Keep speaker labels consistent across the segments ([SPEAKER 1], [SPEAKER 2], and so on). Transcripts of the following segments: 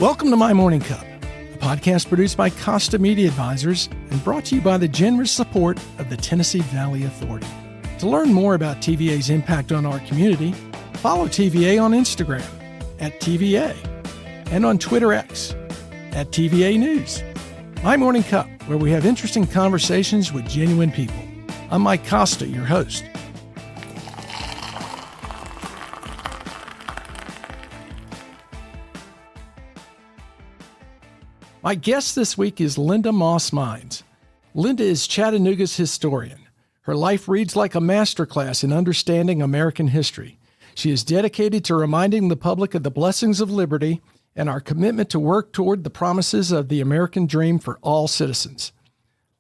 [SPEAKER 1] Welcome to My Morning Cup, a podcast produced by Costa Media Advisors and brought to you by the generous support of the Tennessee Valley Authority. To learn more about TVA's impact on our community, follow TVA on Instagram at TVA and on Twitter X at TVA News. My Morning Cup, where we have interesting conversations with genuine people. I'm Mike Costa, your host. My guest this week is Linda Moss-Mines. Linda is Chattanooga's historian. Her life reads like a masterclass in understanding American history. She is dedicated to reminding the public of the blessings of liberty and our commitment to work toward the promises of the American dream for all citizens.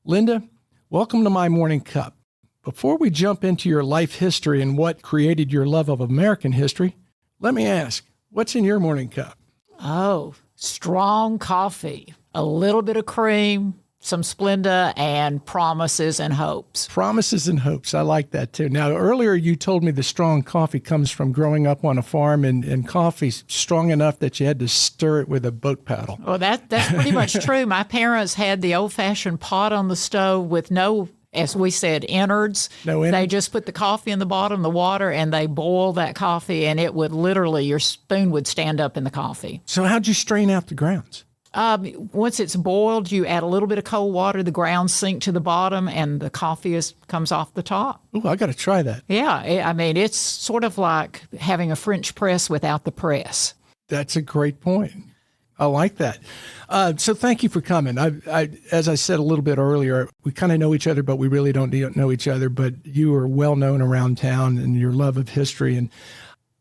[SPEAKER 1] Linda, welcome to My Morning Cup. Before we jump into your life history and what created your love of American history, let me ask, what's in your morning cup?
[SPEAKER 2] Oh, strong coffee, a little bit of cream, some Splenda, and promises and hopes.
[SPEAKER 1] Promises and hopes. I like that too. Now, earlier you told me the strong coffee comes from growing up on a farm and coffee's strong enough that you had to stir it with a boat paddle.
[SPEAKER 2] Well, that's pretty much true. My parents had the old-fashioned pot on the stove with no, as we said, innards.
[SPEAKER 1] No innards.
[SPEAKER 2] They just put the coffee in the bottom, the water, and they boil that coffee, and it would literally, your spoon would stand up in the coffee.
[SPEAKER 1] So how'd you strain out the grounds?
[SPEAKER 2] Once it's boiled, you add a little bit of cold water, the grounds sink to the bottom, and the coffee comes off the top.
[SPEAKER 1] Oh, I got to try that.
[SPEAKER 2] Yeah, it's sort of like having a French press without the press.
[SPEAKER 1] That's a great point. I like that. So thank you for coming. As I said a little bit earlier, we kind of know each other, but we really don't know each other. But you are well known around town and your love of history. And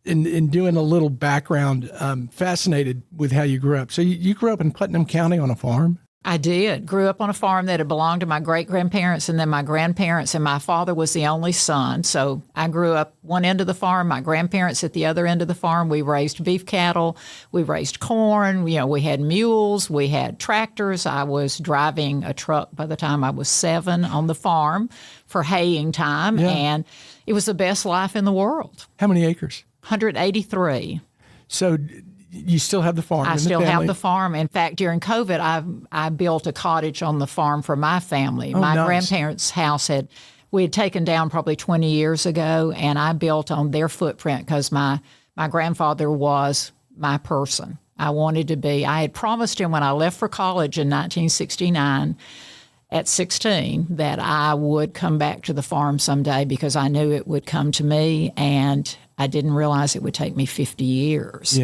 [SPEAKER 1] in doing a little background, I'm fascinated with how you grew up. So you grew up in Putnam County on a farm?
[SPEAKER 2] I did. Grew up on a farm that had belonged to my great-grandparents and then my grandparents, and my father was the only son. So I grew up one end of the farm, my grandparents at the other end of the farm. We raised beef cattle. We raised corn. We had mules. We had tractors. I was driving a truck by the time I was 7 on the farm for haying time, and it was the best life in the world.
[SPEAKER 1] How many acres?
[SPEAKER 2] 183.
[SPEAKER 1] So you still have the farm?
[SPEAKER 2] I still have the farm. In fact, during COVID, I built a cottage on the farm for my family. My grandparents' house we had taken down probably 20 years ago, and I built on their footprint because my grandfather was my person. I had promised him when I left for college in 1969 at 16 that I would come back to the farm someday because I knew it would come to me, and I didn't realize it would take me 50 years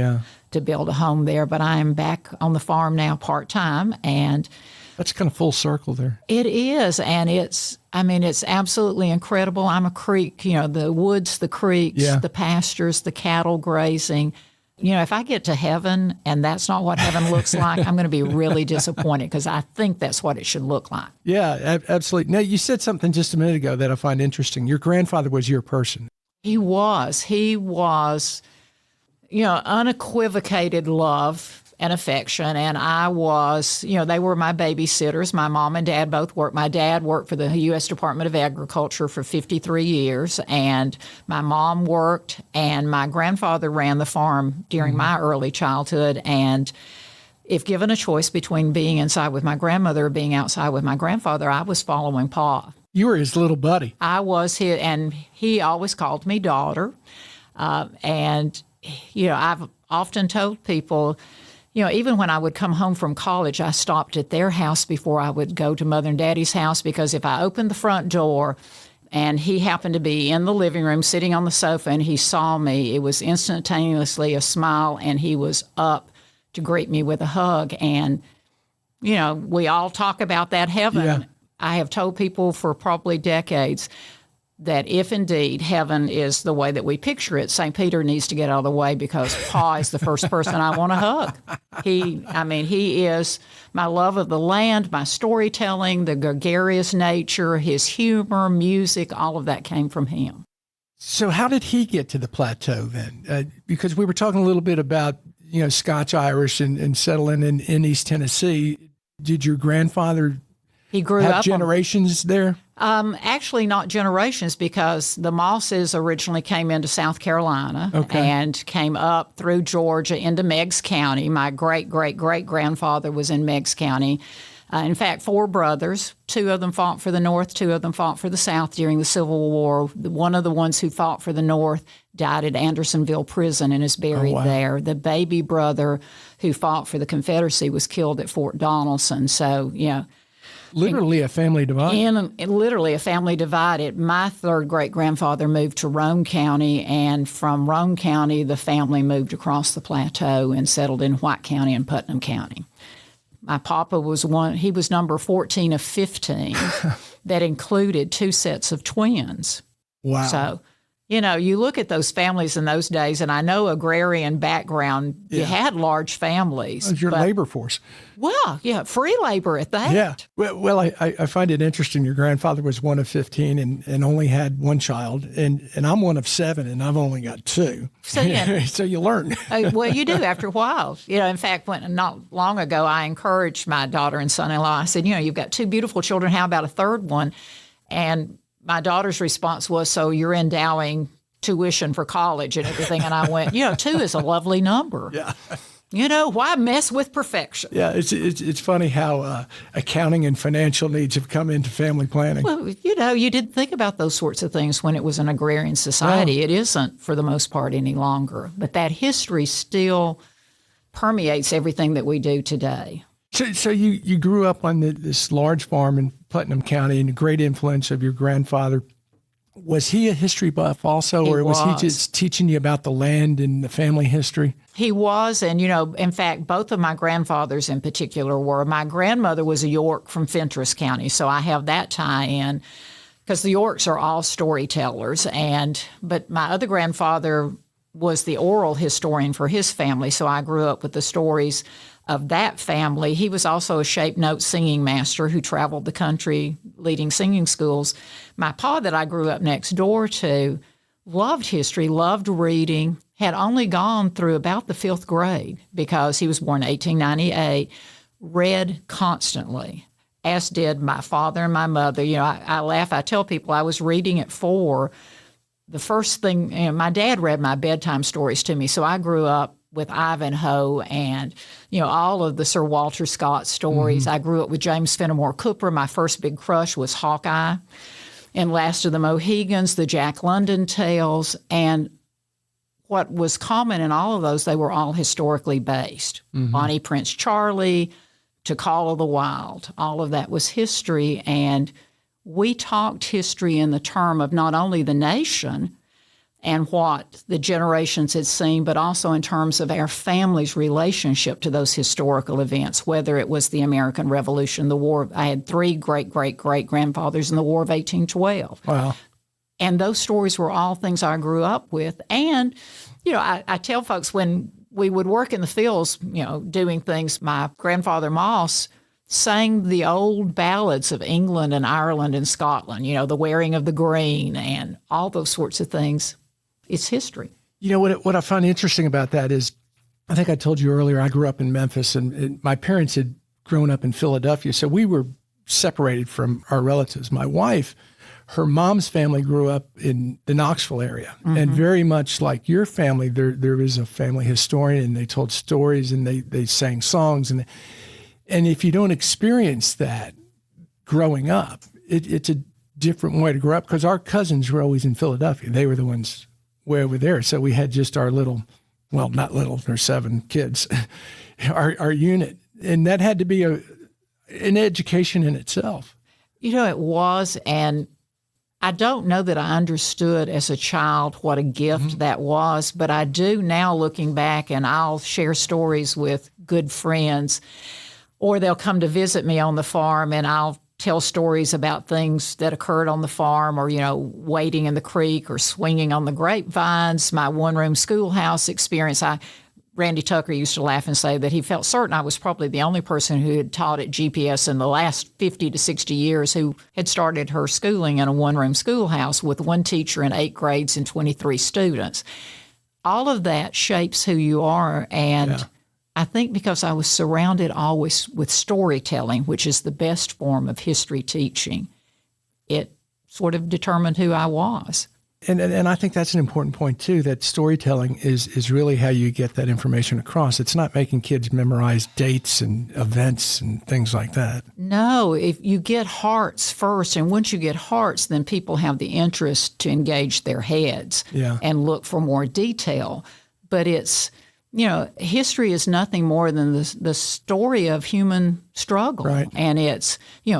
[SPEAKER 2] to build a home there. But I am back on the farm now part-time, and
[SPEAKER 1] that's kind of full circle there.
[SPEAKER 2] It is, and it's absolutely incredible. I'm a creek, the woods, the creeks, the pastures, the cattle grazing. If I get to heaven and that's not what heaven looks like, I'm going to be really disappointed because I think that's what it should look like.
[SPEAKER 1] Yeah, absolutely. Now, you said something just a minute ago that I find interesting. Your grandfather was your person.
[SPEAKER 2] He was, unequivocated love and affection. And I was, they were my babysitters. My mom and dad both worked. My dad worked for the U.S. Department of Agriculture for 53 years, and my mom worked, and my grandfather ran the farm during my early childhood. And if given a choice between being inside with my grandmother or being outside with my grandfather, I was following Pa.
[SPEAKER 1] You were his little buddy.
[SPEAKER 2] I was his, and he always called me daughter. And I've often told people, even when I would come home from college, I stopped at their house before I would go to Mother and Daddy's house, because if I opened the front door and he happened to be in the living room sitting on the sofa and he saw me, it was instantaneously a smile, and he was up to greet me with a hug. And, we all talk about that heaven.
[SPEAKER 1] Yeah.
[SPEAKER 2] I have told people for probably decades that if indeed heaven is the way that we picture it, St. Peter needs to get out of the way, because Pa is the first person I want to hug. He is my love of the land, my storytelling, the gregarious nature, his humor, music, all of that came from him.
[SPEAKER 1] So how did he get to the plateau then? Because we were talking a little bit about, Scotch-Irish and settling in East Tennessee. Did your grandfather
[SPEAKER 2] He grew
[SPEAKER 1] have
[SPEAKER 2] up
[SPEAKER 1] generations there?
[SPEAKER 2] Actually, not generations, because the Mosses originally came into South Carolina and came up through Georgia into Meigs County. My great-great-great-grandfather was in Meigs County. In fact, 4 brothers. 2 of them fought for the North, 2 of them fought for the South during the Civil War. One of the ones who fought for the North died at Andersonville Prison and is buried there. The baby brother who fought for the Confederacy was killed at Fort Donelson. So,
[SPEAKER 1] literally a family divide.
[SPEAKER 2] Literally a family divided. My 3rd great-grandfather moved to Roane County, and from Roane County, the family moved across the plateau and settled in White County and Putnam County. My papa he was number 14 of 15 that included 2 sets of twins.
[SPEAKER 1] Wow.
[SPEAKER 2] So, you look at those families in those days, and I know agrarian background, you had large families.
[SPEAKER 1] It's your labor force.
[SPEAKER 2] Well, free labor at that.
[SPEAKER 1] Yeah. Well, I find it interesting. Your grandfather was one of 15 and only had 1 child, and I'm one of 7, and I've only got 2. So, so you learn.
[SPEAKER 2] Well, you do after a while. In fact, not long ago, I encouraged my daughter and son-in-law. I said, you've got 2 beautiful children. How about a 3rd one? And my daughter's response was, so you're endowing tuition for college and everything. And I went, 2 is a lovely number.
[SPEAKER 1] Yeah.
[SPEAKER 2] Why mess with perfection?
[SPEAKER 1] Yeah, it's funny how accounting and financial needs have come into family planning.
[SPEAKER 2] Well, you didn't think about those sorts of things when it was an agrarian society. It isn't, for the most part, any longer. But that history still permeates everything that we do today.
[SPEAKER 1] So you grew up on this large farm in Putnam County, and a great influence of your grandfather. Was he a history buff also, or was he just teaching you about the land and the family history?
[SPEAKER 2] He was, and, in fact, both of my grandfathers in particular were. My grandmother was a York from Fentress County, so I have that tie-in, because the Yorks are all storytellers. But my other grandfather was the oral historian for his family, so I grew up with the stories of that family. He was also a shape note singing master who traveled the country leading singing schools. My pa, that I grew up next door to, loved history, loved reading, had only gone through about the 5th grade because he was born in 1898, read constantly, as did my father and my mother. I laugh. I tell people I was reading at 4. The first thing, my dad read my bedtime stories to me, so I grew up with Ivanhoe and, all of the Sir Walter Scott stories. Mm-hmm. I grew up with James Fenimore Cooper. My first big crush was Hawkeye and Last of the Mohegans, the Jack London tales. And what was common in all of those, they were all historically based. Mm-hmm. Bonnie Prince Charlie, To Call of the Wild, all of that was history. And we talked history in the term of not only the nation and what the generations had seen, but also in terms of our family's relationship to those historical events, whether it was the American Revolution, the War. I had 3 great-great-great-grandfathers in the War of 1812.
[SPEAKER 1] Wow.
[SPEAKER 2] And those stories were all things I grew up with. And, I tell folks when we would work in the fields, doing things, my grandfather Moss sang the old ballads of England and Ireland and Scotland, the wearing of the green and all those sorts of things. It's history.
[SPEAKER 1] What I find interesting about that is, I think I told you earlier, I grew up in Memphis, and my parents had grown up in Philadelphia, so we were separated from our relatives. My wife, her mom's family grew up in the Knoxville area, mm-hmm. and very much like your family, there is a family historian, and they told stories, and they sang songs, and if you don't experience that growing up, it's a different way to grow up, because our cousins were always in Philadelphia. They were the ones way over there. So we had just our little, well, not little, there's 7 kids, our unit. And that had to be an education in itself.
[SPEAKER 2] It was. And I don't know that I understood as a child what a gift mm-hmm. that was, but I do now, looking back, and I'll share stories with good friends, or they'll come to visit me on the farm, and I'll tell stories about things that occurred on the farm, or, wading in the creek or swinging on the grapevines. My one-room schoolhouse experience, Randy Tucker used to laugh and say that he felt certain I was probably the only person who had taught at GPS in the last 50 to 60 years who had started her schooling in a one-room schoolhouse with 1 teacher in 8 grades and 23 students. All of that shapes who you are, and I think because I was surrounded always with storytelling, which is the best form of history teaching, it sort of determined who I was.
[SPEAKER 1] And I think that's an important point, too, that storytelling is really how you get that information across. It's not making kids memorize dates and events and things like that.
[SPEAKER 2] No, if you get hearts first, and once you get hearts, then people have the interest to engage their heads and look for more detail. But it's, history is nothing more than the story of human struggle.
[SPEAKER 1] Right.
[SPEAKER 2] And it's,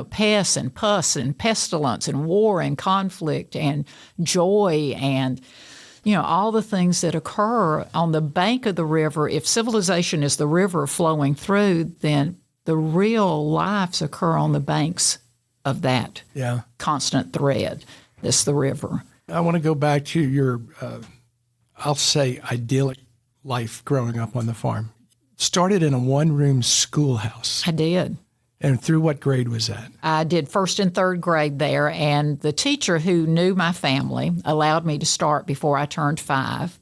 [SPEAKER 2] pests and pus and pestilence and war and conflict and joy and, all the things that occur on the bank of the river. If civilization is the river flowing through, then the real lives occur on the banks of that constant thread that's the river.
[SPEAKER 1] I want to go back to your, I'll say, idyllic life growing up on the farm. Started in a one-room schoolhouse.
[SPEAKER 2] I did.
[SPEAKER 1] And through what grade was that?
[SPEAKER 2] I did first and third grade there, and the teacher who knew my family allowed me to start before I turned 5.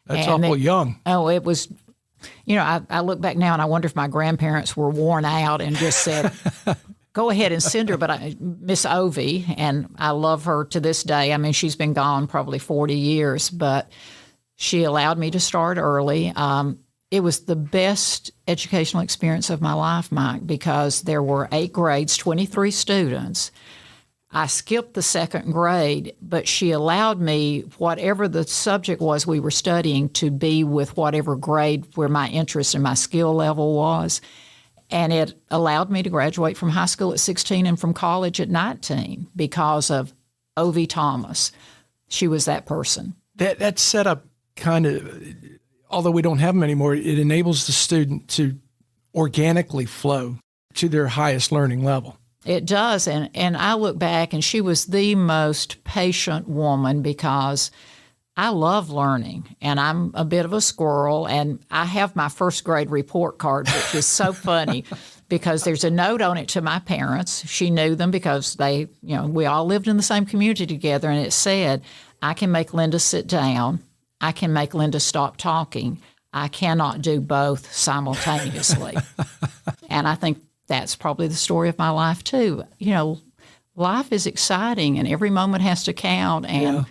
[SPEAKER 1] That's awful young.
[SPEAKER 2] Oh, it was, I look back now and I wonder if my grandparents were worn out and just said, go ahead and send her. But Miss Ovie, and I love her to this day. I mean, she's been gone probably 40 years, but she allowed me to start early. It was the best educational experience of my life, Mike, because there were 8 grades, 23 students. I skipped the second grade, but she allowed me, whatever the subject was we were studying, to be with whatever grade where my interest and my skill level was. And it allowed me to graduate from high school at 16 and from college at 19 because of Ovie Thomas. She was that person.
[SPEAKER 1] That setup kind of, although we don't have them anymore, it enables the student to organically flow to their highest learning level.
[SPEAKER 2] It does. And I look back, and she was the most patient woman because I love learning, and I'm a bit of a squirrel, and I have my first grade report card, which is so funny because there's a note on it to my parents. She knew them because they, we all lived in the same community together, and it said, I can make Linda sit down. I can make Linda stop talking. I cannot do both simultaneously. And I think that's probably the story of my life, too. Life is exciting, and every moment has to count, and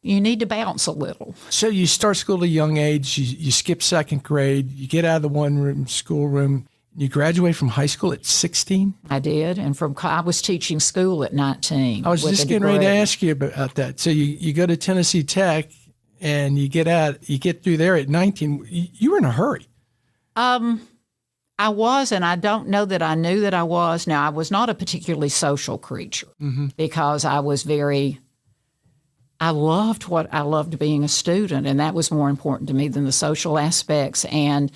[SPEAKER 2] you need to bounce a little. So
[SPEAKER 1] you start school at a young age, you skip second grade, you get out of the one-room schoolroom, you graduate from high school at 16? I
[SPEAKER 2] did, and I was teaching school at 19.
[SPEAKER 1] I was just getting ready to ask you about that. So you go to Tennessee Tech, and you get through there at 19. You were in a hurry.
[SPEAKER 2] I was, and I don't know that I knew that I was. Now, I was not a particularly social creature because I loved being a student, and that was more important to me than the social aspects. And,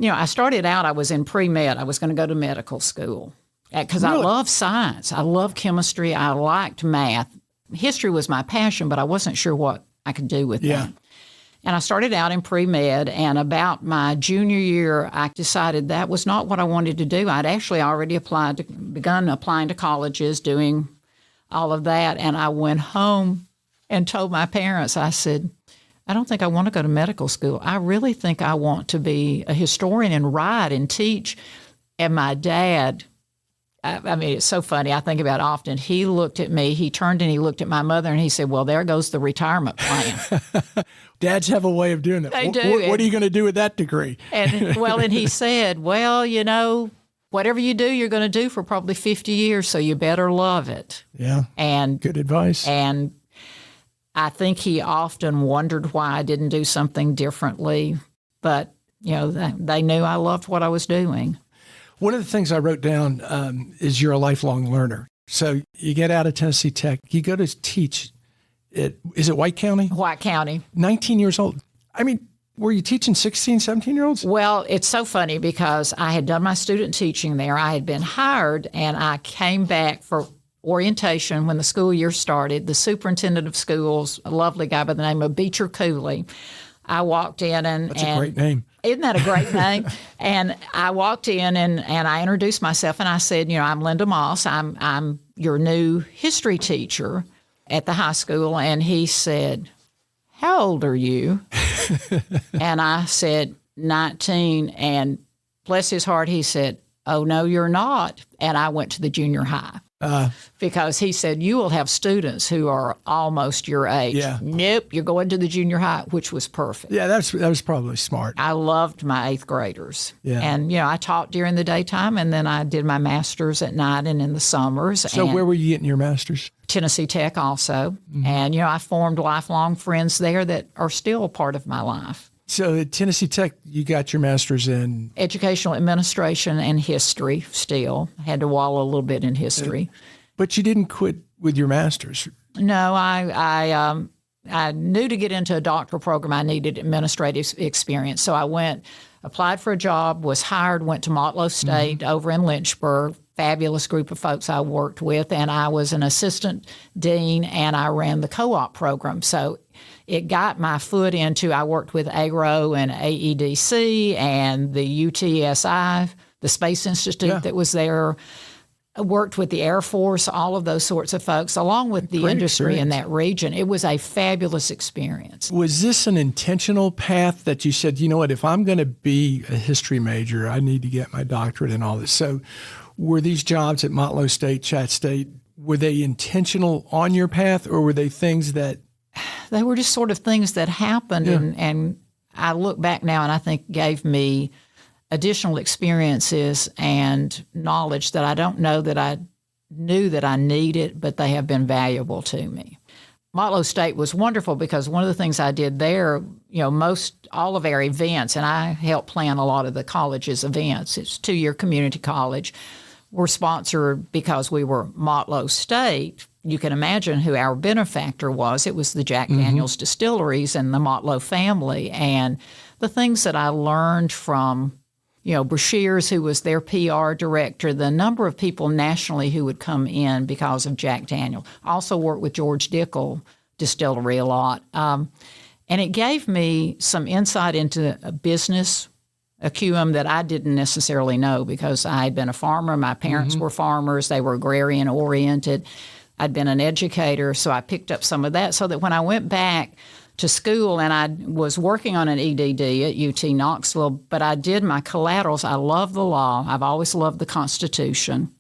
[SPEAKER 2] I started out, I was in pre-med. I was going to go to medical school because I love science. I love chemistry. I liked math. History was my passion, but I wasn't sure what I could do with that. And I started out in pre-med, and about my junior year, I decided that was not what I wanted to do. I'd actually already begun applying to colleges, doing all of that, and I went home and told my parents, I said, I don't think I want to go to medical school. I really think I want to be a historian and write and teach. And my dad, I mean, it's so funny. I think about it often. He looked at me, he turned and he looked at my mother, and he said, well, there goes the retirement plan.
[SPEAKER 1] Dads have a way of doing that.
[SPEAKER 2] They do.
[SPEAKER 1] What are you going to do with that degree?
[SPEAKER 2] And he said, well, whatever you do, you're going to do for probably 50 years, so you better love it.
[SPEAKER 1] Yeah.
[SPEAKER 2] And
[SPEAKER 1] good advice.
[SPEAKER 2] And I think he often wondered why I didn't do something differently. But, they knew I loved what I was doing.
[SPEAKER 1] One of the things I wrote down is you're a lifelong learner. So you get out of Tennessee Tech, you go to teach is it White County?
[SPEAKER 2] White County.
[SPEAKER 1] 19 years old. I mean, were you teaching 16, 17-year-olds?
[SPEAKER 2] Well, it's so funny because I had done my student teaching there. I had been hired, and I came back for orientation when the school year started. The superintendent of schools, a lovely guy by the name of Beecher Cooley, I walked in and...
[SPEAKER 1] That's a great name.
[SPEAKER 2] Isn't that a great name? And I walked in and I introduced myself, and I said, I'm Linda Moss. I'm your new history teacher at the high school. And he said, how old are you? And I said, 19. And bless his heart, he said, oh, no, you're not. And I went to the junior high. because he said, you will have students who are almost your age.
[SPEAKER 1] Yeah.
[SPEAKER 2] Nope, you're going to the junior high, which was perfect.
[SPEAKER 1] Yeah, that was probably smart.
[SPEAKER 2] I loved my 8th graders.
[SPEAKER 1] Yeah.
[SPEAKER 2] And, I taught during the daytime, and then I did my master's at night and in the summers.
[SPEAKER 1] So where were you getting your master's?
[SPEAKER 2] Tennessee Tech also. Mm-hmm. And, I formed lifelong friends there that are still a part of my life.
[SPEAKER 1] So at Tennessee Tech, you got your master's in?
[SPEAKER 2] Educational administration and history still. I had to wallow a little bit in history.
[SPEAKER 1] But you didn't quit with your master's.
[SPEAKER 2] No, I knew to get into a doctoral program, I needed administrative experience. So I went, applied for a job, was hired, went to Motlow State over in Lynchburg, fabulous group of folks I worked with, and I was an assistant dean, and I ran the co-op program. So it got my foot into, I worked with ARO and AEDC and the UTSI, the Space Institute that was there. I worked with the Air Force, all of those sorts of folks, along with the industry in that region. It was a fabulous experience.
[SPEAKER 1] Was this an intentional path that you said, you know what, if I'm going to be a history major, I need to get my doctorate and all this? So were these jobs at Motlow State, Chat State, were they intentional on your path, or were they things that...
[SPEAKER 2] They were just sort of things that happened, and I look back now and I think gave me additional experiences and knowledge that I don't know that I knew that I needed, but they have been valuable to me. Motlow State was wonderful because one of the things I did there, all of our events, and I helped plan a lot of the college's events. It's 2-year community college. We're sponsored because we were Motlow State. You can imagine who our benefactor was. It was the Jack Daniels Distilleries and the Motlow family. And the things that I learned from, Brashears, who was their PR director, the number of people nationally who would come in because of Jack Daniel. I also worked with George Dickel Distillery a lot. And it gave me some insight into a business acumen that I didn't necessarily know because I had been a farmer. My parents were farmers. They were agrarian-oriented. I'd been an educator, so I picked up some of that so that when I went back to school and I was working on an EDD at UT Knoxville, but I did my collaterals. I love the law. I've always loved the Constitution.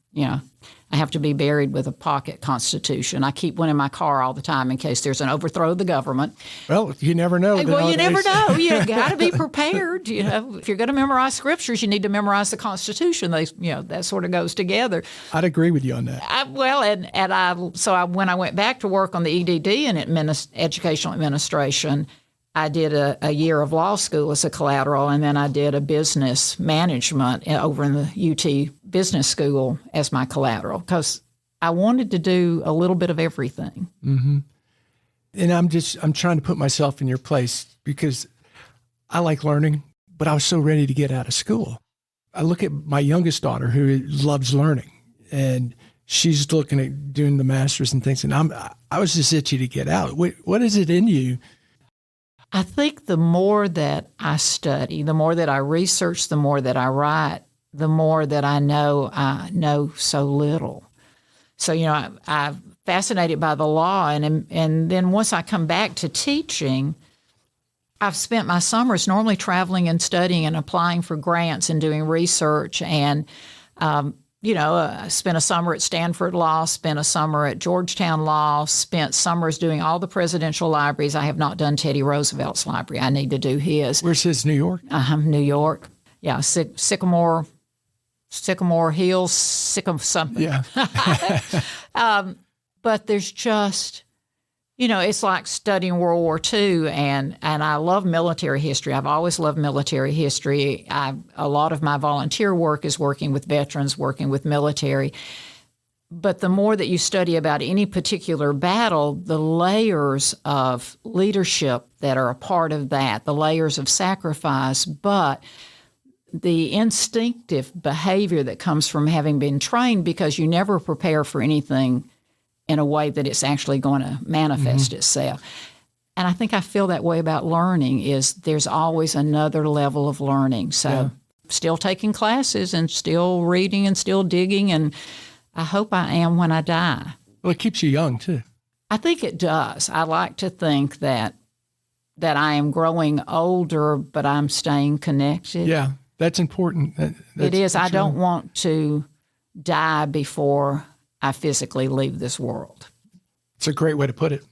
[SPEAKER 2] I have to be buried with a pocket Constitution. I keep one in my car all the time in case there's an overthrow of the government.
[SPEAKER 1] Well, you never know.
[SPEAKER 2] Well, you never know. You got to be prepared. If you're going to memorize scriptures, you need to memorize the Constitution. That sort of goes together.
[SPEAKER 1] I'd agree with you on that.
[SPEAKER 2] When I went back to work on the EDD and educational administration, I did a year of law school as a collateral, and then I did a business management over in the UT Business School as my collateral because I wanted to do a little bit of everything.
[SPEAKER 1] Mm-hmm. And I'm trying to put myself in your place because I like learning, but I was so ready to get out of school. I look at my youngest daughter who loves learning, and she's looking at doing the master's and things, and I was just itchy to get out. What is it in you?
[SPEAKER 2] I think the more that I study, the more that I research, the more that I write, the more that I know so little. So, I'm fascinated by the law. And then once I come back to teaching, I've spent my summers normally traveling and studying and applying for grants and doing research. And, I spent a summer at Stanford Law, spent a summer at Georgetown Law, spent summers doing all the presidential libraries. I have not done Teddy Roosevelt's library. I need to do his.
[SPEAKER 1] Where's his, New York?
[SPEAKER 2] New York. Yeah, Sycamore Hills, something.
[SPEAKER 1] Yeah.
[SPEAKER 2] But there's just, it's like studying World War II, and I love military history. I've always loved military history. A lot of my volunteer work is working with veterans, working with military. But the more that you study about any particular battle, the layers of leadership that are a part of that, the layers of sacrifice, but the instinctive behavior that comes from having been trained, because you never prepare for anything in a way that it's actually going to manifest itself. And I think I feel that way about learning, is there's always another level of learning. So still taking classes and still reading and still digging, and I hope I am when I die.
[SPEAKER 1] Well, it keeps you young, too.
[SPEAKER 2] I think it does. I like to think that I am growing older, but I'm staying connected.
[SPEAKER 1] Yeah, that's important.
[SPEAKER 2] It is. I don't want to die before I physically leave this world.
[SPEAKER 1] It's a great way to put it.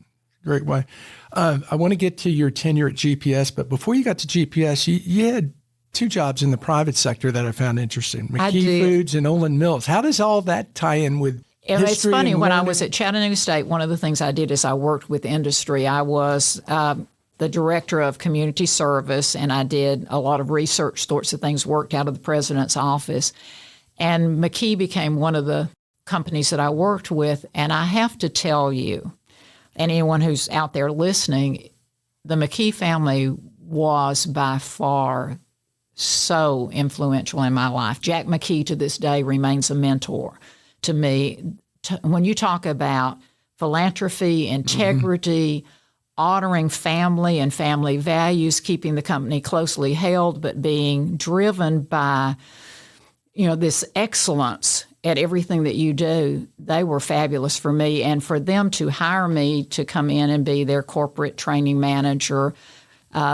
[SPEAKER 1] Great way. I want to get to your tenure at GPS, but before you got to GPS, you had 2 jobs in the private sector that I found interesting. McKee Foods and Olin Mills. How does all that tie in with history?
[SPEAKER 2] It's funny, when I was at Chattanooga State, one of the things I did is I worked with industry. I was the director of community service, and I did a lot of research sorts of things, worked out of the president's office. And McKee became one of the companies that I worked with. And I have to tell you, and anyone who's out there listening, the McKee family was by far so influential in my life. Jack McKee to this day remains a mentor to me. When you talk about philanthropy, integrity, honoring family and family values, keeping the company closely held, but being driven by, this excellence at everything that you do, they were fabulous for me. And for them to hire me to come in and be their corporate training manager,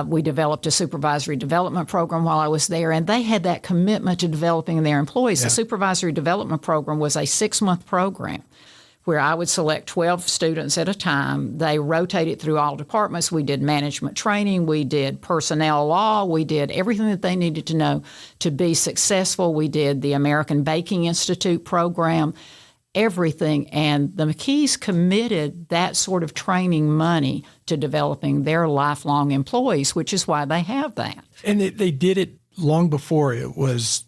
[SPEAKER 2] we developed a supervisory development program while I was there, and they had that commitment to developing their employees. Yeah. The supervisory development program was a 6-month program where I would select 12 students at a time. They rotated through all departments. We did management training. We did personnel law. We did everything that they needed to know to be successful. We did the American Baking Institute program, everything. And the McKees committed that sort of training money to developing their lifelong employees, which is why they have that.
[SPEAKER 1] And they did it long before it was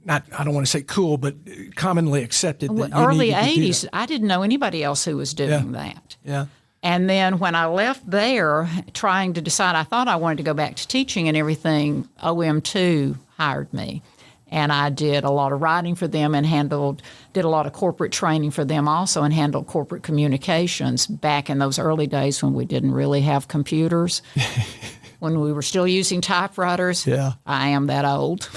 [SPEAKER 1] not, I don't want to say cool, but commonly accepted. That
[SPEAKER 2] early 80s, I didn't know anybody else who was doing that.
[SPEAKER 1] Yeah.
[SPEAKER 2] And then when I left there, trying to decide, I thought I wanted to go back to teaching and everything, OM2 hired me. And I did a lot of writing for them and did a lot of corporate training for them also, and handled corporate communications back in those early days when we didn't really have computers. When we were still using typewriters.
[SPEAKER 1] Yeah.
[SPEAKER 2] I am that old.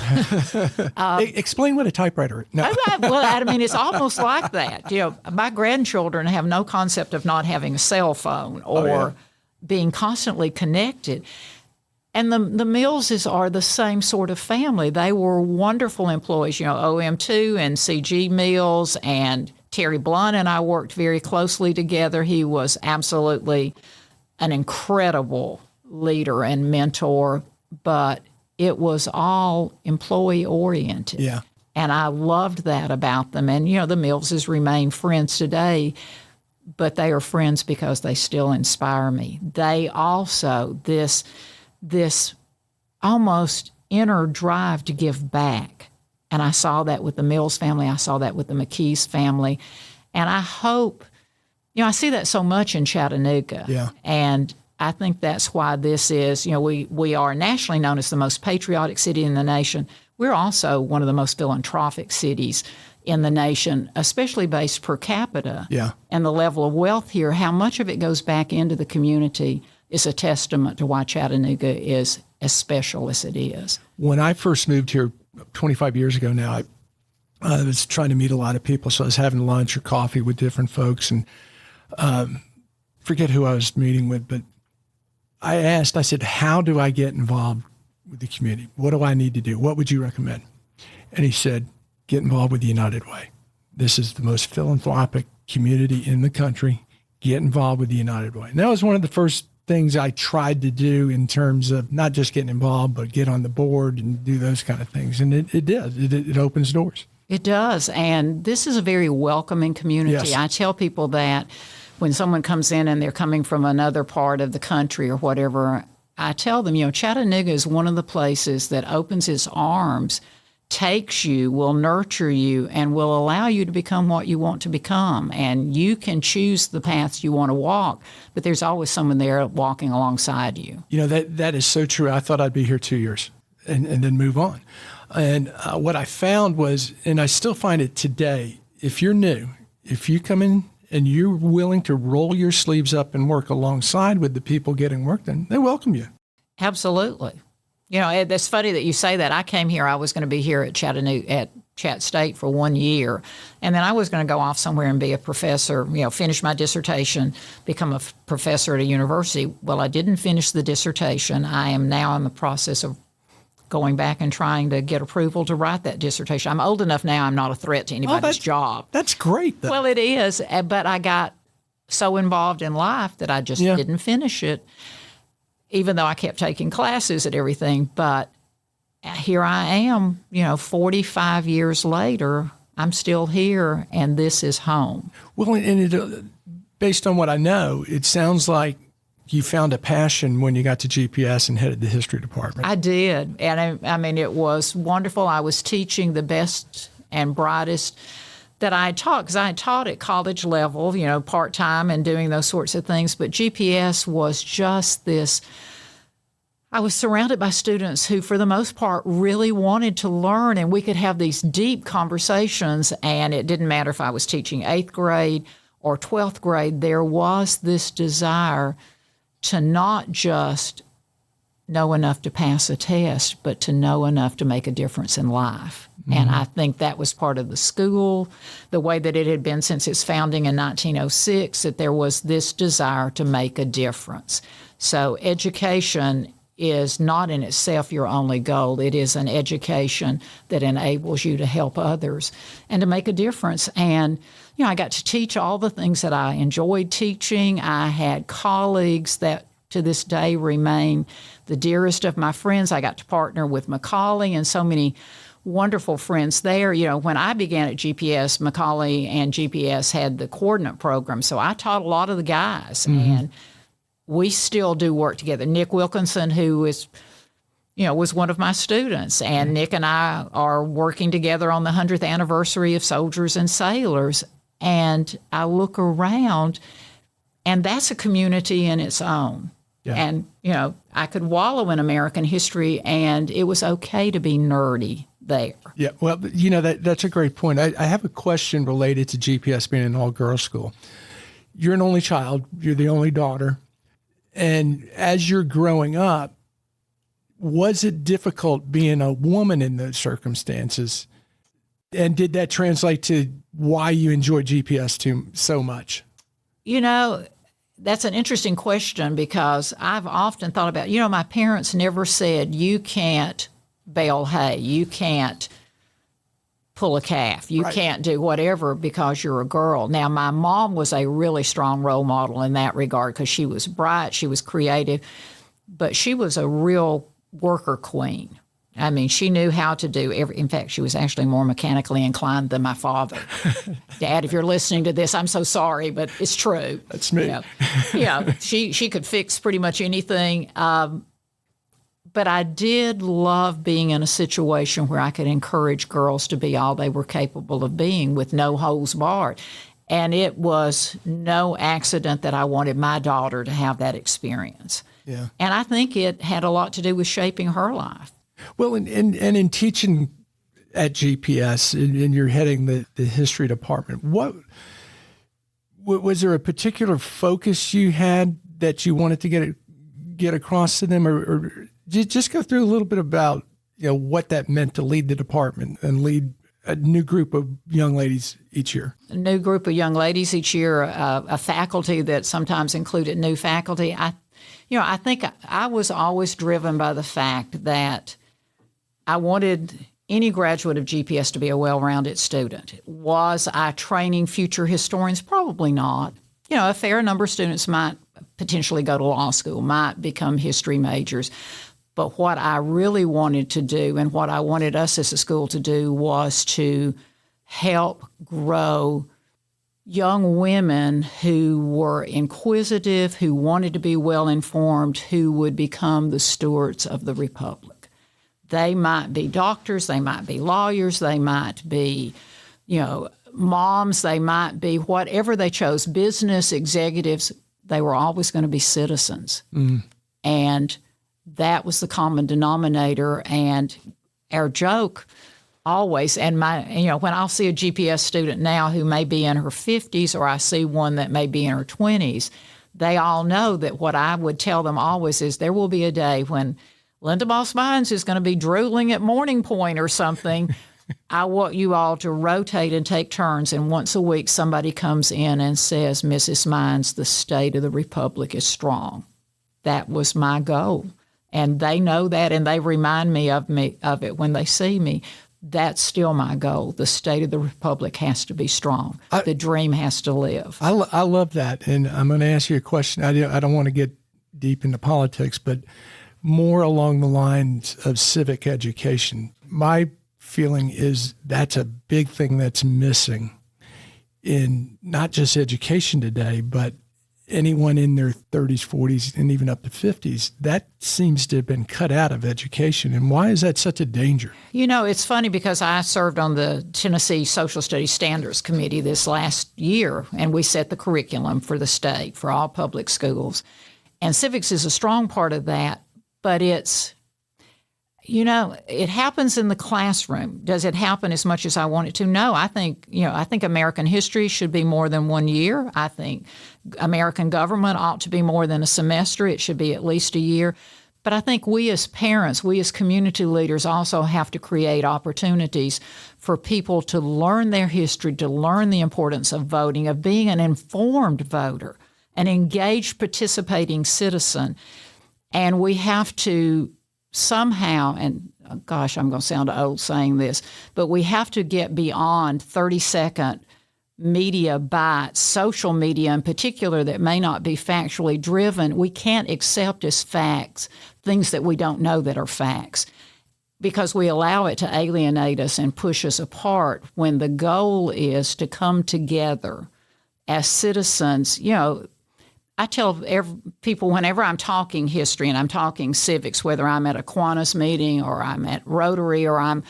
[SPEAKER 1] Explain what a typewriter is. No.
[SPEAKER 2] It's almost like that. My grandchildren have no concept of not having a cell phone or being constantly connected. And the Millses are the same sort of family. They were wonderful employees. OM2 and CG Mills and Terry Blunt and I worked very closely together. He was absolutely an incredible leader and mentor, but it was all employee-oriented.
[SPEAKER 1] Yeah.
[SPEAKER 2] And I loved that about them. And, the Millses remain friends today, but they are friends because they still inspire me. They also, this almost inner drive to give back. And I saw that with the Mills family. I saw that with the McKees family. And I hope, I see that so much in Chattanooga.
[SPEAKER 1] Yeah.
[SPEAKER 2] And I think that's why this is, we are nationally known as the most patriotic city in the nation. We're also one of the most philanthropic cities in the nation, especially based per capita.
[SPEAKER 1] Yeah.
[SPEAKER 2] And the level of wealth here, how much of it goes back into the community is a testament to why Chattanooga is as special as it is.
[SPEAKER 1] When I first moved here 25 years ago now, I was trying to meet a lot of people. So I was having lunch or coffee with different folks, and forget who I was meeting with, but I said, how do I get involved with the community? What do I need to do? What would you recommend? And he said, get involved with the United Way. This is the most philanthropic community in the country. Get involved with the United Way. And that was one of the first things I tried to do in terms of not just getting involved, but get on the board and do those kind of things. And it does. It opens doors.
[SPEAKER 2] It does. And this is a very welcoming community.
[SPEAKER 1] Yes.
[SPEAKER 2] I tell people that when someone comes in and they're coming from another part of the country or whatever, I tell them, Chattanooga is one of the places that opens its arms, takes you, will nurture you, and will allow you to become what you want to become. And you can choose the paths you want to walk, but there's always someone there walking alongside you.
[SPEAKER 1] That is so true. I thought I'd be here 2 years and then move on. And what I found was, and I still find it today, if you're new, if you come in and you're willing to roll your sleeves up and work alongside with the people getting work done, they welcome you.
[SPEAKER 2] Absolutely. It's funny that you say that. I came here, I was going to be here at Chattanooga, at Chat State for 1 year, and then I was going to go off somewhere and be a professor, finish my dissertation, become a professor at a university. Well, I didn't finish the dissertation. I am now in the process of going back and trying to get approval to write that dissertation. I'm old enough now, I'm not a threat to anybody's job.
[SPEAKER 1] That's great, though.
[SPEAKER 2] Well, it is, but I got so involved in life that I just didn't finish it, even though I kept taking classes and everything. But here I am, 45 years later, I'm still here, and this is home.
[SPEAKER 1] Well, and based on what I know, it sounds like you found a passion when you got to GPS and headed the history department. I
[SPEAKER 2] did. And I mean, it was wonderful. I was teaching the best and brightest that I taught, because I taught at college level, part-time and doing those sorts of things. But GPS was just this. I was surrounded by students who, for the most part, really wanted to learn, and we could have these deep conversations, and it didn't matter if I was teaching 8th grade or 12th grade. There was this desire to not just know enough to pass a test, but to know enough to make a difference in life. Mm-hmm. And I think that was part of the school, the way that it had been since its founding in 1906, that there was this desire to make a difference. So education is not in itself your only goal. It is an education that enables you to help others and to make a difference. And I got to teach all the things that I enjoyed teaching. I had colleagues that to this day remain the dearest of my friends. I got to partner with Macaulay and so many wonderful friends there. When I began at GPS, Macaulay and GPS had the coordinate program, so I taught a lot of the guys, and we still do work together. Nick Wilkinson, who is was one of my students, and Nick and I are working together on the 100th anniversary of Soldiers and Sailors. And I look around, and that's a community in its own. Yeah. And, I could wallow in American history, and it was okay to be nerdy there.
[SPEAKER 1] Yeah, well, that's a great point. I have a question related to GPS being an all-girls school. You're an only child. You're the only daughter. And as you're growing up, was it difficult being a woman in those circumstances? And did that translate to why you enjoy GPS so much?
[SPEAKER 2] That's an interesting question, because I've often thought about, my parents never said, you can't bale hay, you can't pull a calf, you can't do whatever because you're a girl. Now, my mom was a really strong role model in that regard, because she was bright, she was creative, but she was a real worker queen. I mean, she knew how to do in fact, she was actually more mechanically inclined than my father. Dad, if you're listening to this, I'm so sorry, but it's true.
[SPEAKER 1] That's me.
[SPEAKER 2] She could fix pretty much anything. But I did love being in a situation where I could encourage girls to be all they were capable of being with no holds barred. And it was no accident that I wanted my daughter to have that experience.
[SPEAKER 1] Yeah.
[SPEAKER 2] And I think it had a lot to do with shaping her life.
[SPEAKER 1] Well, and in teaching at GPS, and you're heading the history department, what was there a particular focus you had that you wanted to get across to them, or just go through a little bit about what that meant to lead the department and lead a new group of young ladies each year?
[SPEAKER 2] A new group of young ladies each year, a faculty that sometimes included new faculty. I think I was always driven by the fact that I wanted any graduate of GPS to be a well-rounded student. Was I training future historians? Probably not. A fair number of students might potentially go to law school, might become history majors. But what I really wanted to do, and what I wanted us as a school to do, was to help grow young women who were inquisitive, who wanted to be well-informed, who would become the stewards of the Republic. They might be doctors, they might be lawyers, they might be, moms, they might be whatever they chose, business executives. They were always going to be citizens. Mm. And that was the common denominator. And our joke always, and when I'll see a GPS student now who may be in her 50s, or I see one that may be in her 20s, they all know that what I would tell them always is there will be a day when Linda Moss Mines is going to be drooling at morning point or something. I want you all to rotate and take turns, and once a week somebody comes in and says, Mrs. Mines, the state of the Republic is strong. That was my goal. And they know that, and they remind me of it when they see me. That's still my goal. The state of the republic has to be strong. The dream has to live.
[SPEAKER 1] I love that. And I'm going to ask you a question. I don't want to get deep into politics, but more along the lines of civic education. My feeling is that's a big thing that's missing in not just education today, but anyone in their 30s, 40s, and even up to 50s, that seems to have been cut out of education. And why is that such a danger?
[SPEAKER 2] You know, it's funny because I served on the Tennessee Social Studies Standards Committee this last year, and we set the curriculum for the state, for all public schools. And civics is a strong part of that, but it's, you know, it happens in the classroom. Does it happen as much as I want it to? No, I think American history should be more than 1 year. I think American government ought to be more than a semester. It should be at least a year. But I think we as parents, we as community leaders also have to create opportunities for people to learn their history, to learn the importance of voting, of being an informed voter, an engaged participating citizen. And we have to somehow, and gosh, I'm going to sound old saying this, but we have to get beyond 30-second media bites, social media in particular, that may not be factually driven. We can't accept as facts things that we don't know that are facts, because we allow it to alienate us and push us apart when the goal is to come together as citizens. You know, I tell people whenever I'm talking history and I'm talking civics, whether I'm at a Kiwanis meeting or I'm at Rotary or I'm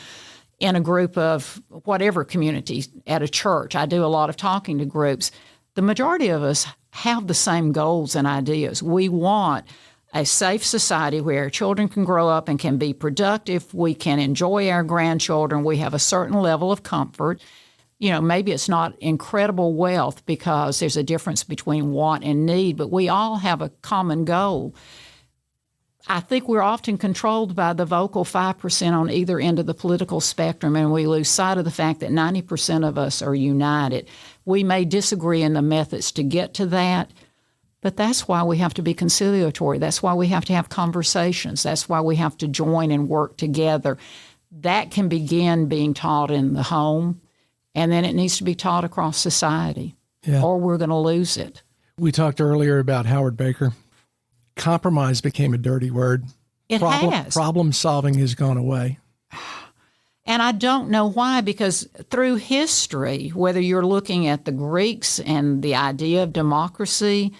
[SPEAKER 2] in a group of whatever community at a church, I do a lot of talking to groups. The majority of us have the same goals and ideas. We want a safe society where children can grow up and can be productive. We can enjoy our grandchildren. We have a certain level of comfort. You know, maybe it's not incredible wealth because there's a difference between want and need, but we all have a common goal. I think we're often controlled by the vocal 5% on either end of the political spectrum, and we lose sight of the fact that 90% of us are united. We may disagree in the methods to get to that, but that's why we have to be conciliatory. That's why we have to have conversations. That's why we have to join and work together. That can begin being taught in the home, and then it needs to be taught across society, or we're going to lose it.
[SPEAKER 1] We talked earlier about Howard Baker. Compromise became a dirty word.
[SPEAKER 2] It has.
[SPEAKER 1] Problem solving has gone away.
[SPEAKER 2] And I don't know why, because through history, whether you're looking at the Greeks and the idea of democracy,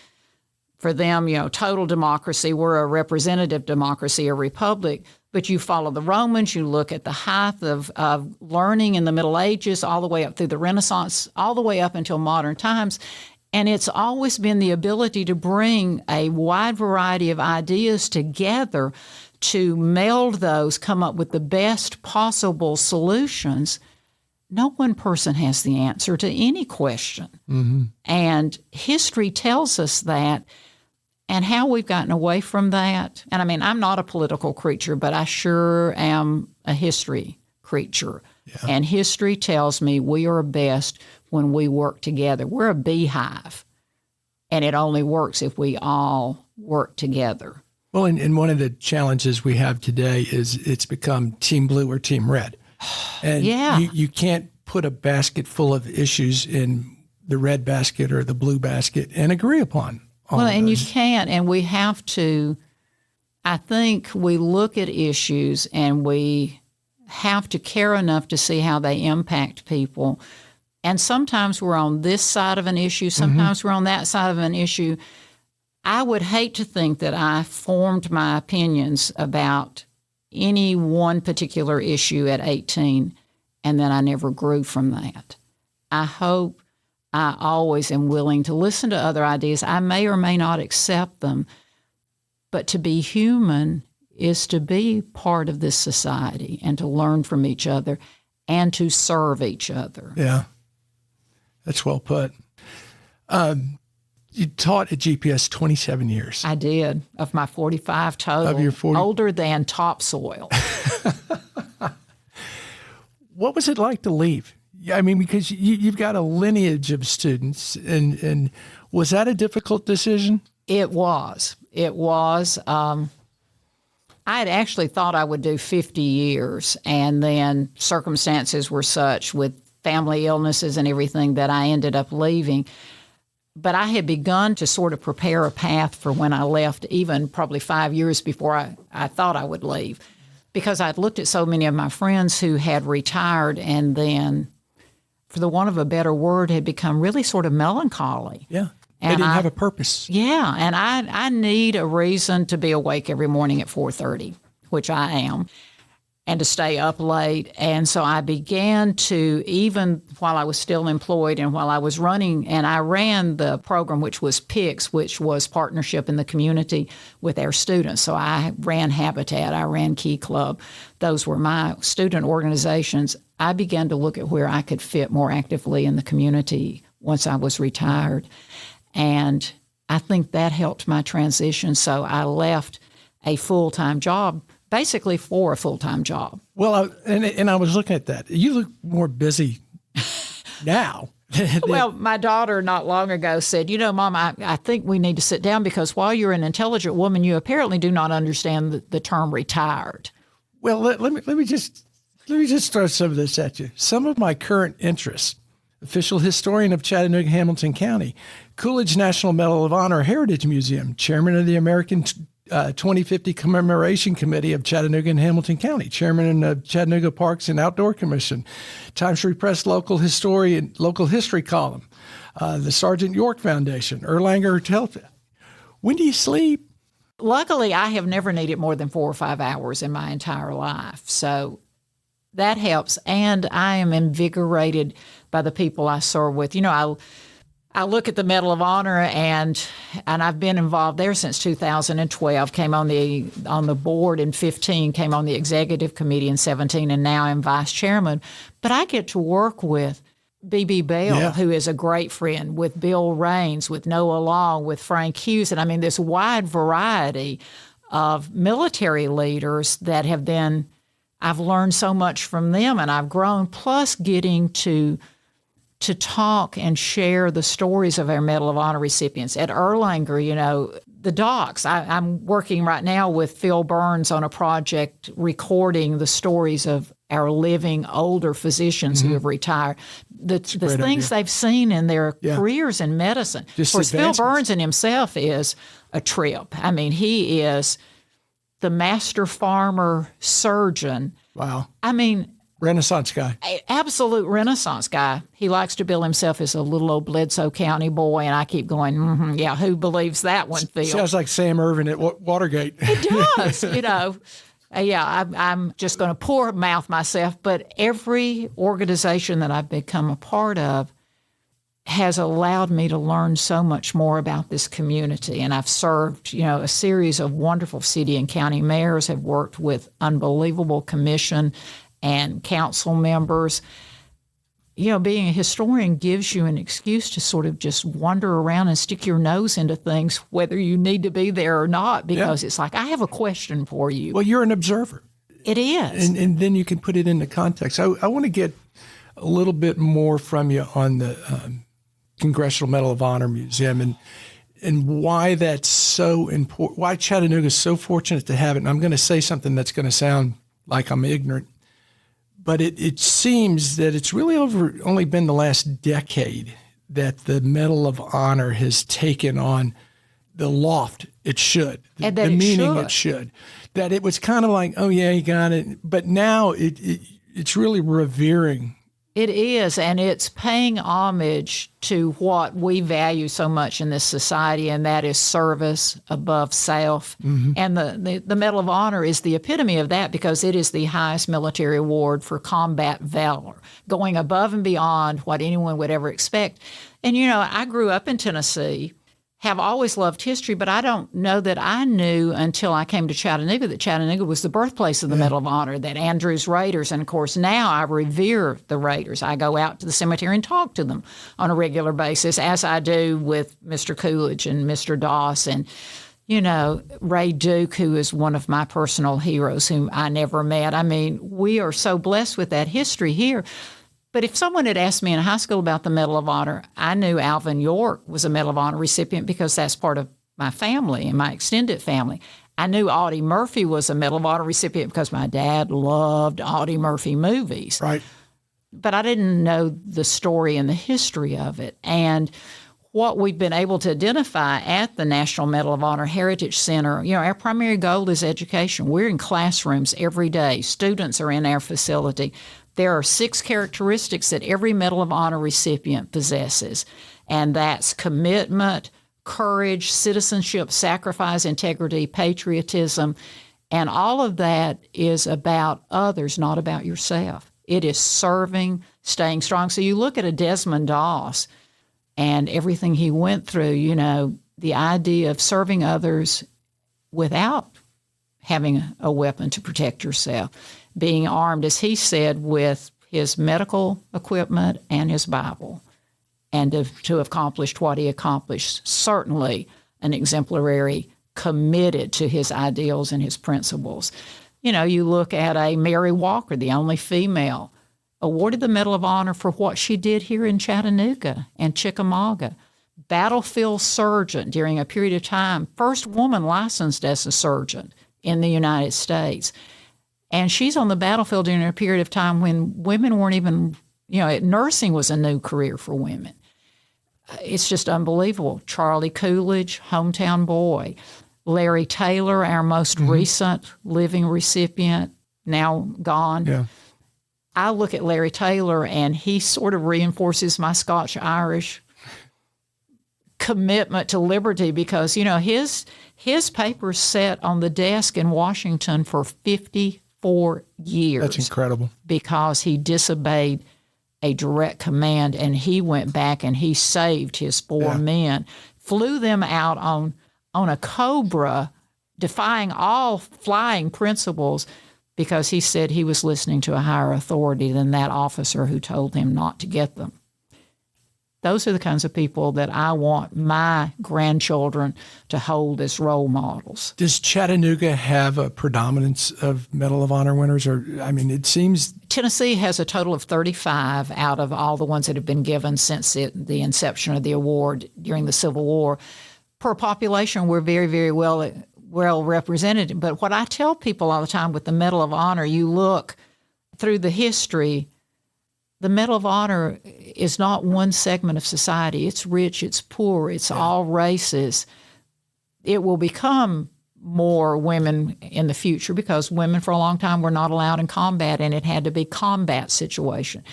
[SPEAKER 2] for them, you know, total democracy, we're a representative democracy, a republic. But you follow the Romans, you look at the height of learning in the Middle Ages, all the way up through the Renaissance, all the way up until modern times. And it's always been the ability to bring a wide variety of ideas together to meld those, come up with the best possible solutions. No one person has the answer to any question. Mm-hmm. And history tells us that. And how we've gotten away from that. And I mean, I'm not a political creature, but I sure am a history creature. Yeah. And history tells me we are best when we work together. We're a beehive, and it only works if we all work together.
[SPEAKER 1] Well, and one of the challenges we have today is it's become team blue or team red. And you can't put a basket full of issues in the red basket or the blue basket and agree upon.
[SPEAKER 2] Well, and you can't, and we have to, I think we look at issues and we have to care enough to see how they impact people. And sometimes we're on this side of an issue, sometimes we're on that side of an issue. I would hate to think that I formed my opinions about any one particular issue at 18 and then I never grew from that. I hope I always am willing to listen to other ideas. I may or may not accept them, but to be human is to be part of this society and to learn from each other and to serve each other.
[SPEAKER 1] Yeah, that's well put. You taught at GPS 27 years.
[SPEAKER 2] I did, of my 45 total.
[SPEAKER 1] Of your 40?
[SPEAKER 2] Older than topsoil.
[SPEAKER 1] What was it like to leave? I mean, because you've got a lineage of students, and was that a difficult decision?
[SPEAKER 2] It was. It was. I had actually thought I would do 50 years, and then circumstances were such with family illnesses and everything that I ended up leaving. But I had begun to sort of prepare a path for when I left, even probably 5 years before I thought I would leave, because I'd looked at so many of my friends who had retired and then, for the want of a better word, had become really sort of melancholy.
[SPEAKER 1] Yeah. They didn't have a purpose.
[SPEAKER 2] Yeah, and I need a reason to be awake every morning at 4:30, which I am, and to stay up late. And so I began to, even while I was still employed and while I was running, and I ran the program, which was PICS, which was Partnership in the Community with our students. So I ran Habitat, I ran Key Club. Those were my student organizations. I began to look at where I could fit more actively in the community once I was retired. And I think that helped my transition. So I left a full-time job, basically for a full-time job.
[SPEAKER 1] Well, and I was looking at that. You look more busy now.
[SPEAKER 2] Well, my daughter not long ago said, Mom, I think we need to sit down because while you're an intelligent woman, you apparently do not understand the term retired.
[SPEAKER 1] Well, let me just throw some of this at you. Some of my current interests: official historian of Chattanooga, Hamilton County, Coolidge National Medal of Honor Heritage Museum, chairman of the American 2050 Commemoration Committee of Chattanooga and Hamilton County, chairman of Chattanooga Parks and Outdoor Commission, Times Free Press local history column, the Sergeant York Foundation, Erlanger Hotel. When do you sleep?
[SPEAKER 2] Luckily, I have never needed more than 4 or 5 hours in my entire life. So that helps. And I am invigorated by the people I serve with. I look at the Medal of Honor, and I've been involved there since 2012. Came on the board in 15, came on the executive committee in 17, and now I'm vice chairman. But I get to work with B.B. Bell, who is a great friend, with Bill Raines, with Noah Long, with Frank Hughes, and I mean this wide variety of military leaders that have been. I've learned so much from them, and I've grown. Plus, getting to talk and share the stories of our Medal of Honor recipients. At Erlanger, the docs. I'm working right now with Phil Burns on a project recording the stories of our living older physicians who have retired. The things they've seen in their careers in medicine. Of course, Phil Burns in himself is a trip. I mean, he is the master farmer surgeon.
[SPEAKER 1] Wow.
[SPEAKER 2] I mean,
[SPEAKER 1] Renaissance guy.
[SPEAKER 2] Absolute Renaissance guy. He likes to bill himself as a little old Bledsoe County boy, and I keep going, who believes that one, Phil?
[SPEAKER 1] Sounds like Sam Irvin at Watergate.
[SPEAKER 2] It does, I'm just going to poor mouth myself, but every organization that I've become a part of has allowed me to learn so much more about this community. And I've served, a series of wonderful city and county mayors, have worked with unbelievable commission and council members. Being a historian gives you an excuse to sort of just wander around and stick your nose into things, whether you need to be there or not, because it's like, I have a question for you.
[SPEAKER 1] Well, you're an observer.
[SPEAKER 2] It is.
[SPEAKER 1] And then you can put it into context. I want to get a little bit more from you on the Congressional Medal of Honor Museum and why that's so important, why Chattanooga is so fortunate to have it. And I'm going to say something that's going to sound like I'm ignorant. But it seems that it's really only been the last decade that the Medal of Honor has taken on the loft it should, the meaning it should. That it was kind of like, oh yeah, you got it. But now it's really revering.
[SPEAKER 2] It is, and it's paying homage to what we value so much in this society, and that is service above self. Mm-hmm. And the Medal of Honor is the epitome of that, because it is the highest military award for combat valor, going above and beyond what anyone would ever expect. And, I grew up in Tennessee, have always loved history, but I don't know that I knew until I came to Chattanooga that Chattanooga was the birthplace of the Medal of Honor, that Andrews Raiders, and of course now I revere the Raiders. I go out to the cemetery and talk to them on a regular basis, as I do with Mr. Coolidge and Mr. Doss and, Ray Duke, who is one of my personal heroes whom I never met. I mean, we are so blessed with that history here. But if someone had asked me in high school about the Medal of Honor, I knew Alvin York was a Medal of Honor recipient because that's part of my family and my extended family. I knew Audie Murphy was a Medal of Honor recipient because my dad loved Audie Murphy movies.
[SPEAKER 1] Right.
[SPEAKER 2] But I didn't know the story and the history of it. And what we've been able to identify at the National Medal of Honor Heritage Center, our primary goal is education. We're in classrooms every day. Students are in our facility. There are 6 characteristics that every Medal of Honor recipient possesses, and that's commitment, courage, citizenship, sacrifice, integrity, patriotism, and all of that is about others, not about yourself. It is serving, staying strong. So you look at a Desmond Doss and everything he went through, the idea of serving others without having a weapon to protect yourself, being armed, as he said, with his medical equipment and his Bible, and to have accomplished what he accomplished, certainly an exemplary, committed to his ideals and his principles. You look at a Mary Walker, the only female, awarded the Medal of Honor for what she did here in Chattanooga and Chickamauga. Battlefield surgeon during a period of time, first woman licensed as a surgeon in the United States. And she's on the battlefield during a period of time when women weren't even, nursing was a new career for women. It's just unbelievable. Charlie Coolidge, hometown boy. Larry Taylor, our most recent living recipient, now gone.
[SPEAKER 1] Yeah.
[SPEAKER 2] I look at Larry Taylor and he sort of reinforces my Scotch-Irish commitment to liberty because, his papers sat on the desk in Washington for 54 years.
[SPEAKER 1] That's incredible. Because
[SPEAKER 2] he disobeyed a direct command and he went back and he saved his 4 men, flew them out on a Cobra, defying all flying principles because he said he was listening to a higher authority than that officer who told him not to get them. Those are the kinds of people that I want my grandchildren to hold as role models.
[SPEAKER 1] Does Chattanooga have a predominance of Medal of Honor winners? It seems...
[SPEAKER 2] Tennessee has a total of 35 out of all the ones that have been given since the inception of the award during the Civil War. Per population, we're very, very well represented. But what I tell people all the time with the Medal of Honor, you look through the history, the Medal of Honor is not one segment of society. It's rich, it's poor, it's all races. It will become more women in the future because women for a long time were not allowed in combat, and it had to be combat situation.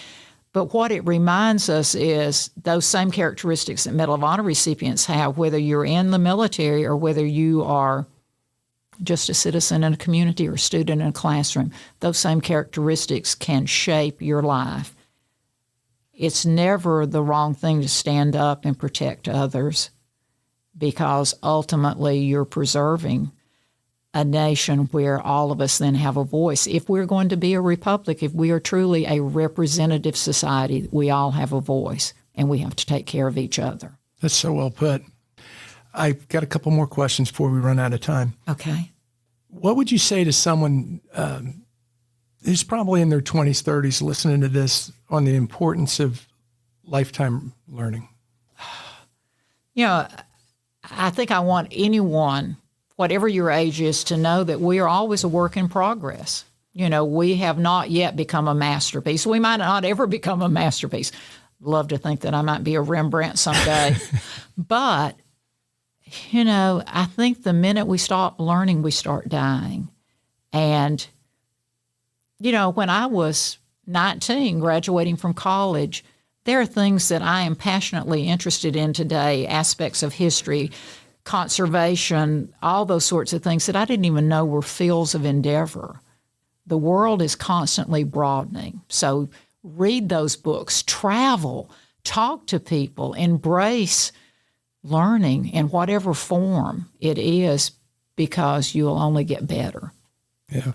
[SPEAKER 2] But what it reminds us is those same characteristics that Medal of Honor recipients have, whether you're in the military or whether you are just a citizen in a community or a student in a classroom, those same characteristics can shape your life. It's never the wrong thing to stand up and protect others because ultimately you're preserving a nation where all of us then have a voice. If we're going to be a republic, if we are truly a representative society, we all have a voice and we have to take care of each other.
[SPEAKER 1] That's so well put. I've got a couple more questions before we run out of time.
[SPEAKER 2] Okay.
[SPEAKER 1] What would you say to someone who's probably in their 20s, 30s listening to this on the importance of lifetime learning?
[SPEAKER 2] I think I want anyone, whatever your age is, to know that we are always a work in progress. We have not yet become a masterpiece. We might not ever become a masterpiece. Love to think that I might be a Rembrandt someday. But, I think the minute we stop learning, we start dying. And, when I was 19, graduating from college, there are things that I am passionately interested in today, aspects of history, conservation, all those sorts of things that I didn't even know were fields of endeavor. The world is constantly broadening. So read those books, travel, talk to people, embrace learning in whatever form it is, because you'll only get better.
[SPEAKER 1] Yeah.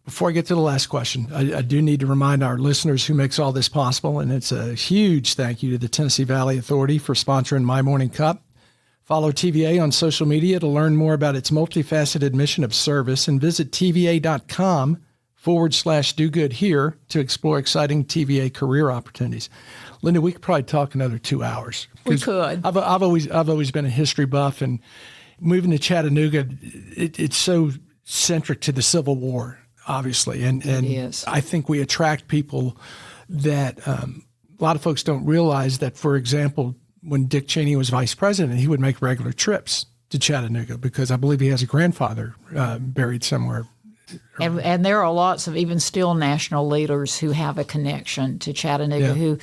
[SPEAKER 1] Before I get to the last question, I do need to remind our listeners who makes all this possible, and it's a huge thank you to the Tennessee Valley Authority for sponsoring My Morning Cup. Follow TVA on social media to learn more about its multifaceted mission of service, and visit TVA.com/do-good-here to explore exciting TVA career opportunities. Linda, we could probably talk another 2 hours.
[SPEAKER 2] We could.
[SPEAKER 1] I've always been a history buff, and moving to Chattanooga, it's so centric to the Civil War, obviously. And I think we attract people that a lot of folks don't realize that, for example, when Dick Cheney was vice president, he would make regular trips to Chattanooga because I believe he has a grandfather buried somewhere.
[SPEAKER 2] And there are lots of even still national leaders who have a connection to Chattanooga,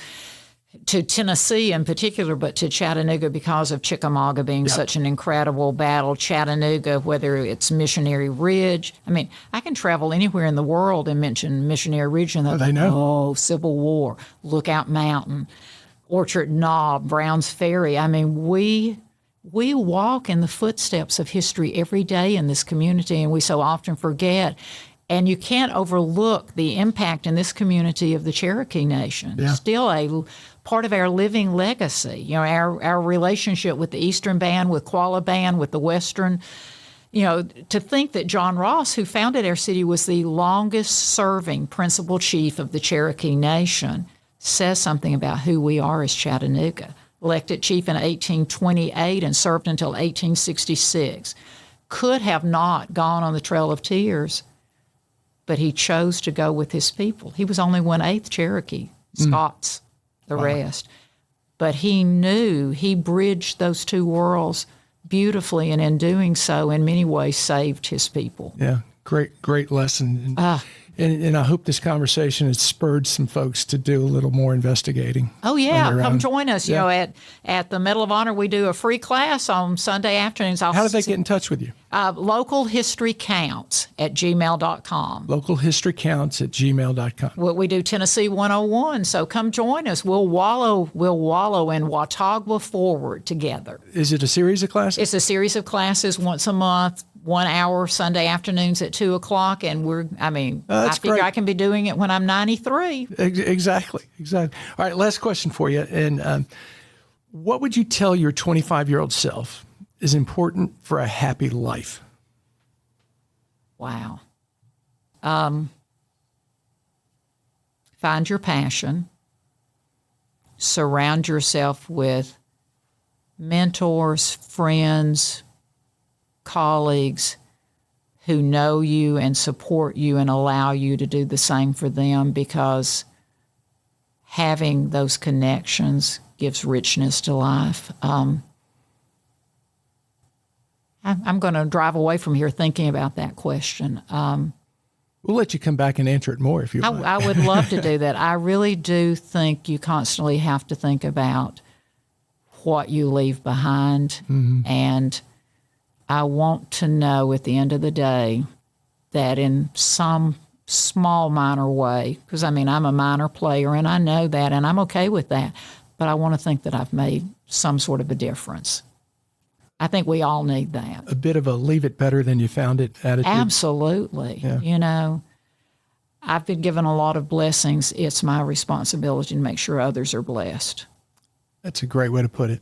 [SPEAKER 2] to Tennessee in particular, but to Chattanooga because of Chickamauga being such an incredible battle. Chattanooga, whether it's Missionary Ridge. I mean, I can travel anywhere in the world and mention Missionary Ridge and
[SPEAKER 1] they know.
[SPEAKER 2] Oh, Civil War, Lookout Mountain, Orchard Knob, Browns Ferry. I mean, we walk in the footsteps of history every day in this community, and we so often forget. And you can't overlook the impact in this community of the Cherokee Nation.
[SPEAKER 1] Yeah.
[SPEAKER 2] Still a part of our living legacy. You know, our relationship with the Eastern Band, with Qualla Band, with the Western. You know, to think that John Ross, who founded our city, was the longest-serving principal chief of the Cherokee Nation, says something about who we are as Chattanooga. Elected chief in 1828 and served until 1866. Could have not gone on the Trail of Tears, but he chose to go with his people. He was only 1/8 Cherokee, Scots, the rest. But he knew he bridged those two worlds beautifully, and in doing so, in many ways, saved his people.
[SPEAKER 1] Yeah, great lesson. And I hope this conversation has spurred some folks to do a little more investigating.
[SPEAKER 2] Oh, yeah. Come join us. You know, at the Medal of Honor, we do a free class on Sunday afternoons.
[SPEAKER 1] How do they get in touch with you?
[SPEAKER 2] localhistorycounts@gmail.com.
[SPEAKER 1] localhistorycounts@gmail.com.
[SPEAKER 2] We do Tennessee 101, so come join us. We'll wallow in Watauga forward together.
[SPEAKER 1] Is it a series of classes?
[SPEAKER 2] It's a series of classes once a month, 1 hour Sunday afternoons at 2:00, and I figure I can be doing it when I'm 93.
[SPEAKER 1] Exactly. All right, last question for you. And what would you tell your 25-year-old self is important for a happy life?
[SPEAKER 2] Wow. Find your passion. Surround yourself with mentors, friends, colleagues who know you and support you and allow you to do the same for them, because having those connections gives richness to life. I'm going to drive away from here thinking about that question.
[SPEAKER 1] We'll let you come back and answer it more if you want.
[SPEAKER 2] I would love to do that. I really do think you constantly have to think about what you leave behind. And I want to know at the end of the day that in some small minor way, because I'm a minor player and I know that and I'm okay with that, but I want to think that I've made some sort of a difference. I think we all need that.
[SPEAKER 1] A bit of a leave it better than you found it attitude.
[SPEAKER 2] Absolutely. Yeah. You know, I've been given a lot of blessings. It's my responsibility to make sure others are blessed.
[SPEAKER 1] That's a great way to put it.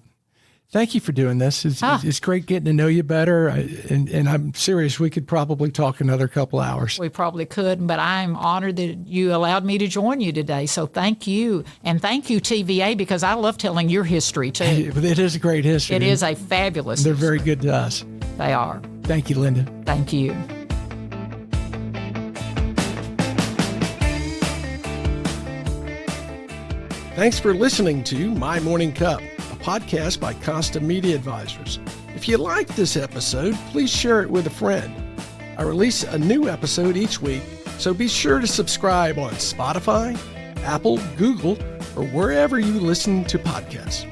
[SPEAKER 1] Thank you for doing this. It's great getting to know you better. And I'm serious, we could probably talk another couple hours.
[SPEAKER 2] We probably could, but I'm honored that you allowed me to join you today. So thank you. And thank you, TVA, because I love telling your history, too.
[SPEAKER 1] It is a great history.
[SPEAKER 2] It is a fabulous
[SPEAKER 1] They're
[SPEAKER 2] history.
[SPEAKER 1] very good to us.
[SPEAKER 2] They are.
[SPEAKER 1] Thank you, Linda.
[SPEAKER 2] Thank you.
[SPEAKER 1] Thanks for listening to My Morning Cup, a podcast by Costa Media Advisors. If you liked this episode, please share it with a friend. I release a new episode each week, so be sure to subscribe on Spotify, Apple, Google, or wherever you listen to podcasts.